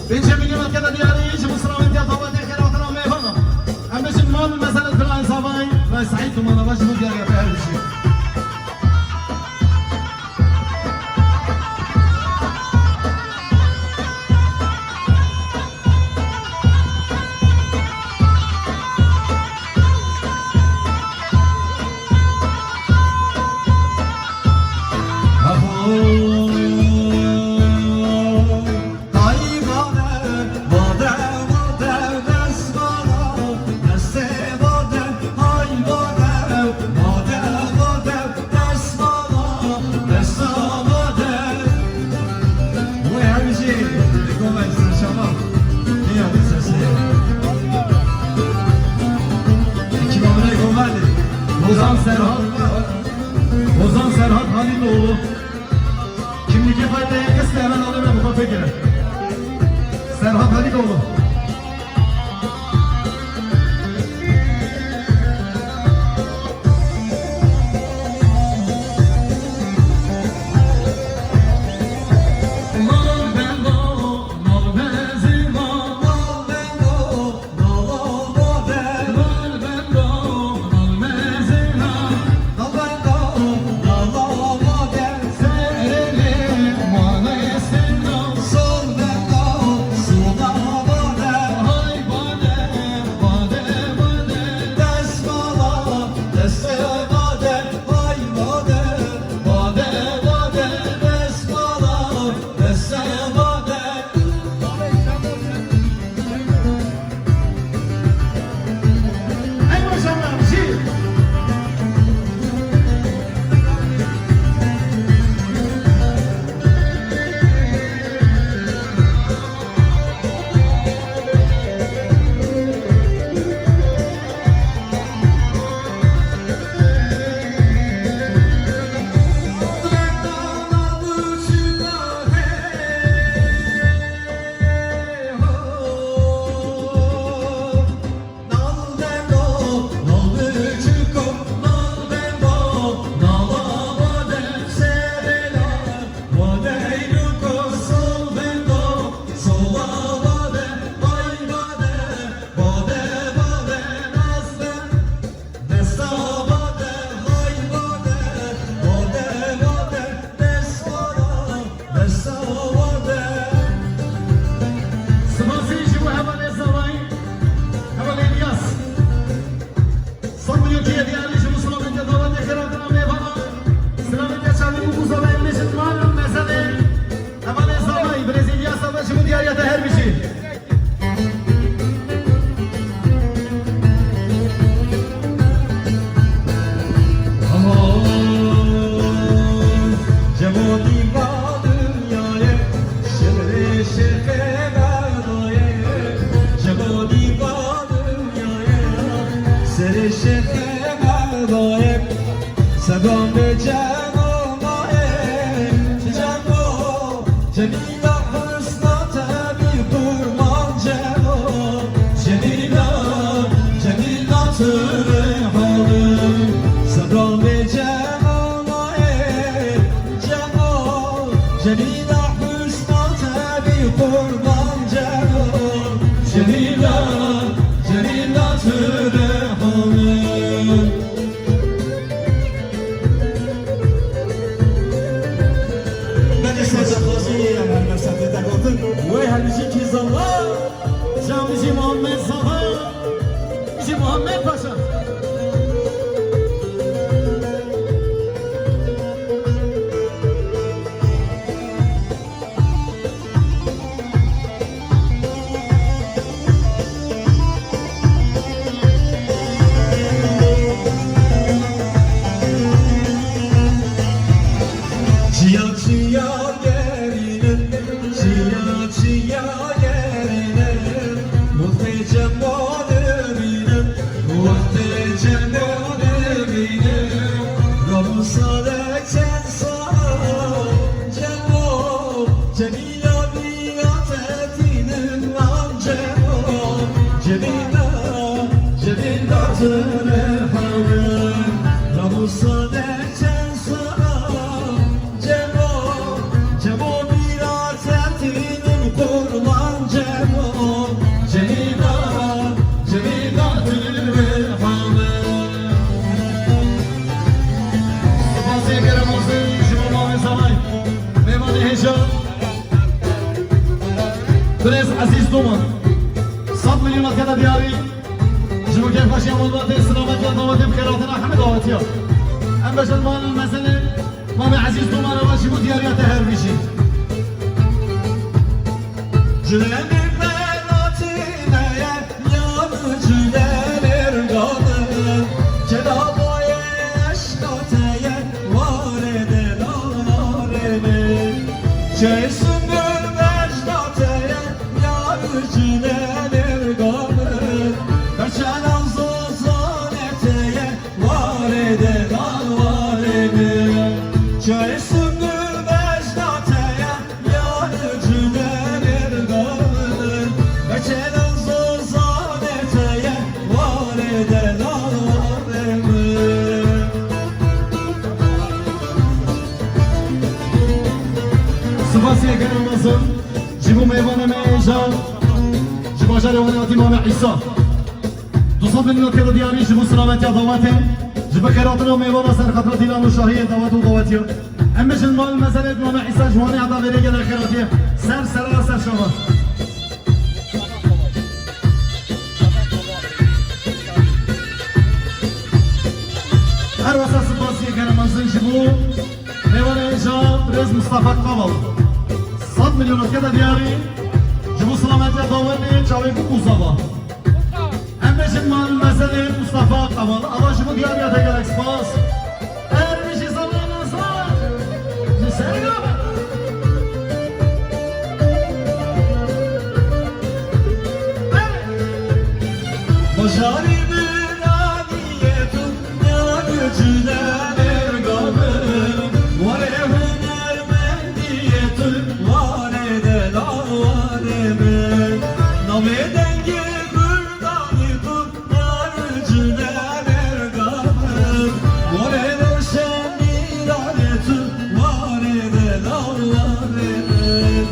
Benjamin Makeda diyarı için Müslüman diye davet eder oturan meyvana. Hem de şimdi mal mesela filan sabay ve Said Tuman'a başımız diye yapar bir şey. Ozan Serhat Haliloğlu kimlik ifadeye kısmı hemen alır ve bu kapıya girer. Serhat Haliloğlu. Muhammed Paşa. بريس عزيز دومان 100 مليون كذا دياري جبوا كيف ماشي عمود وقت السلامات يا ضوات بكراتنا حمد وقتها أما جلمان المسألة مامي عزيز دومان واشي مو دياري تهر بيشي Cüleni belatine yanı cülenir kanı Kelabaya eşkateye var eden alemi Çeysündür mecdateye yanı cülenir kanı Kaçan avzozan eteye var eden alemi Çeysündür mecdateye yanı cülenir kanı Kaçan avzozan eteye var eden alemi سپاسی گرم ازم جیبو میوانه میجان جیبو جاروانه آتی مام عیسی 200 میلیون کیلو دیاری جیبو سلامتی دواته جیبو کراتنا میوانه سر خطر دیلان و شاهی دوات و دواتیو امش المال مسئله مام عیسی جوانی عدا ویره گل خیراتی سر سر شما هر واسه سپاسی گرم ازم جیبو میوانه ایجان رز مصطفى قبل 100 مليون كذا دياري جبوا سلامتي داورني جاوي بوزابا امش مال المسألة مصطفى قبل الله جبوا دياري هذا الاكسباس ارمشي زمان صار نسينا Başarı münaniyetum ya gücülenir gamım Var hüner mendiyetum var eden alemim Nameden gülbürdaniyetum ya gücülenir gamım Var eden şemilanetum var eden alemim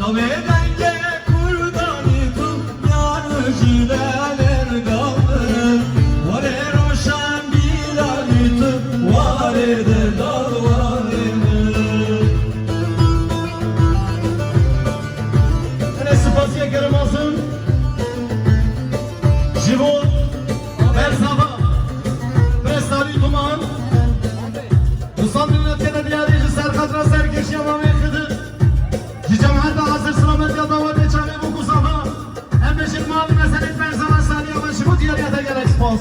Nameden gülbürdaniyetum ya gücülenir gamım Var eden şemilanetum var eden alemim انا سپاسی گرم ازم جبوا برزابا برستاری تومان 200 مليون كذا دياري سر خطر سر كشيا مامي خدر جماعة حاضر سلامت يا داوود چاوي بو گوزابا امش مال مسألة برزابا سالي اما شبو دياري هذا گل اكسپاس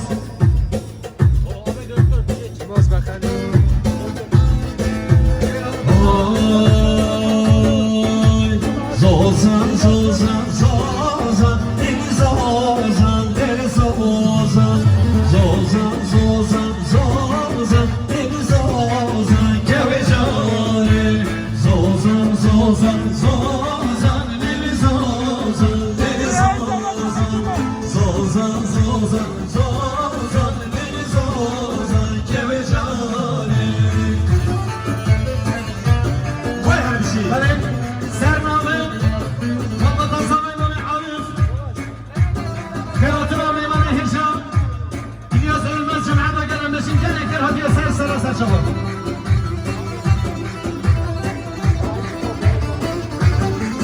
Oy, Zozan, Zozan, Zozan, deniz Zozan, deniz Zozan, Zozan, Zozan, Zozan, deniz Zozan, Kevecane, Zozan, Zozan, Zozan, deniz Zozan, deniz Zozan, Zozan, Zozan, Zozan, deniz Zozan, Kevecane. وين هالشيء؟ بلد سر نامه خطط الزمن مامي عارف كراتنا ميمانه هشام دنيا زي المس جمعنا قال ماشي كان يكره هدي سر شباب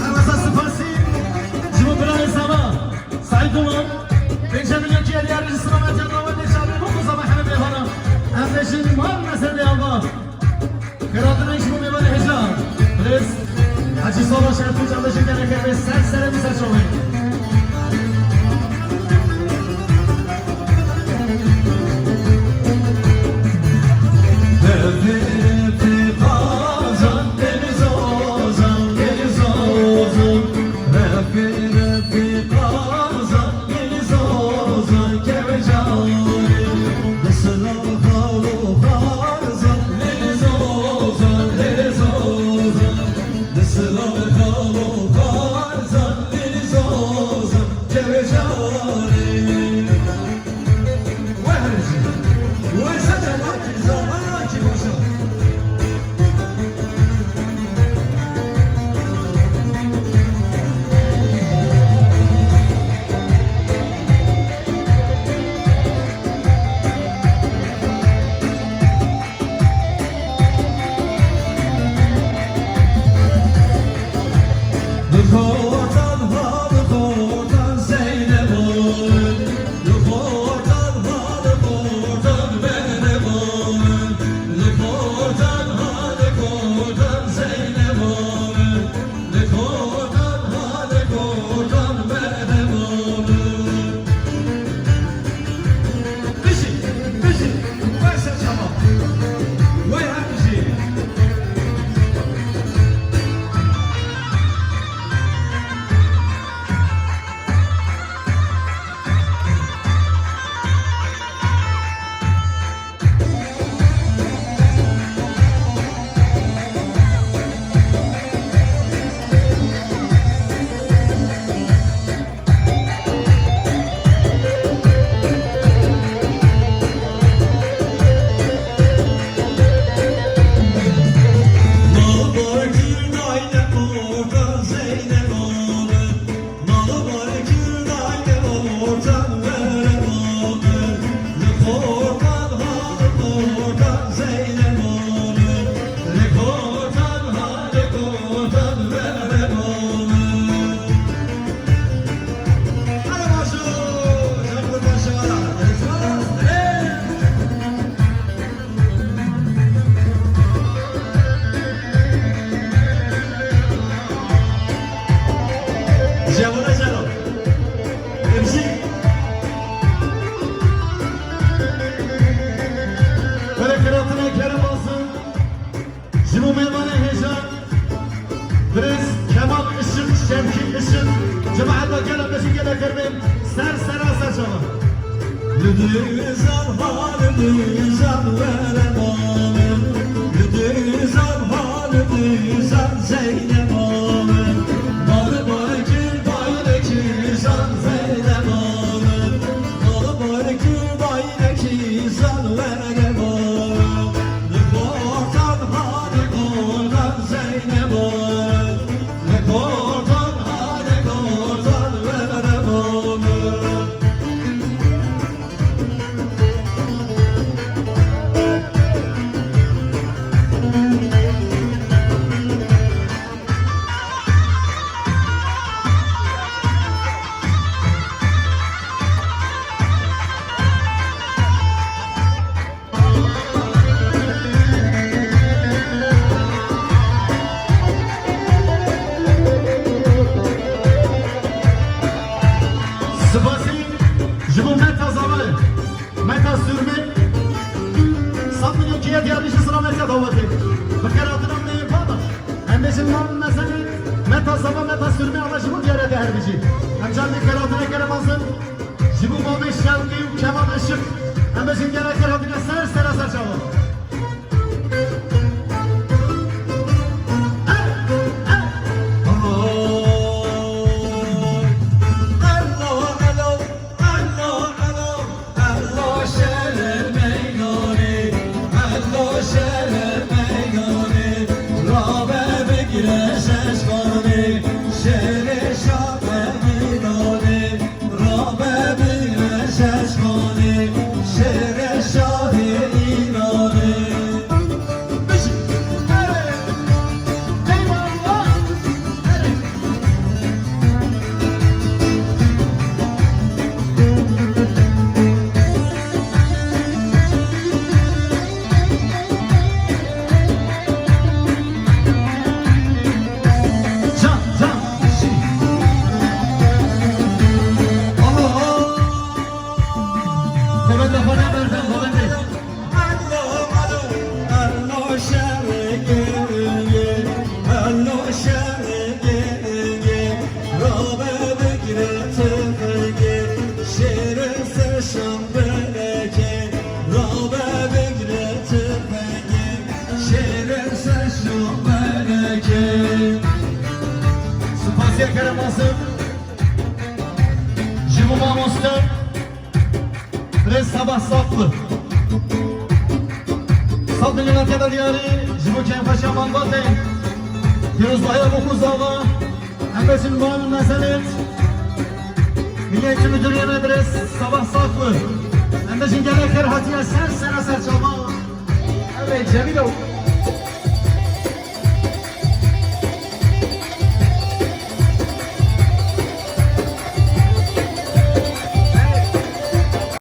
انا سپاسی جمو برای سما سعید دومان 5 میلیون کیه دیاری سلامت یا داوود شابی بو زما حمد هانا امشین مال مسئله الله کراتنا جمو میمانه هشام برس حاجی صالح شرطو جلده شکر کرده سر میسر شما Cevura Cero. Hepsi. Böyle kıratına kerem olsun. Jibu meyvane heyecan. Brez, Kemal Işık, Şevki Işık. Cemaatla gelen beşi gelen kermeyim. Ser çalın. Lüdüzan halüdüzan veremamın. Lüdüzan halüdüzan Zeynep'amın. Balı barkı bayraki zan Zeynep'amın. Balı barkı bayraki zan veremamın. Lükortan halikortan Zeynep'amın. Lükortan halikortan veremamın. Sıfası, jibu meta zamanı. Meta sürme. 100 milyon kiye diyarlışı sıra meta davati. Bakar atıram ne yapalım. Hem de şimdi onun mesela meta zaman meta sürme ama jibu diyarete herbici. Hem canlı keratına keremazın. Jibu mavi şevki Kemal Işık. Hem de şimdi gelen keratına ser çalın. Spasiye kereması. Jibu mamosta. Brez sabah saklı. Sal milyon kadar diyarı. Jibu kenfaşa manbatı. Firuzlahya Mokuz Dava. Embesin malum meselet. Milliyetçi Müdürüye Medres sabah saklı. Embesin gerek her hatiye ser çalma. Evet Cemil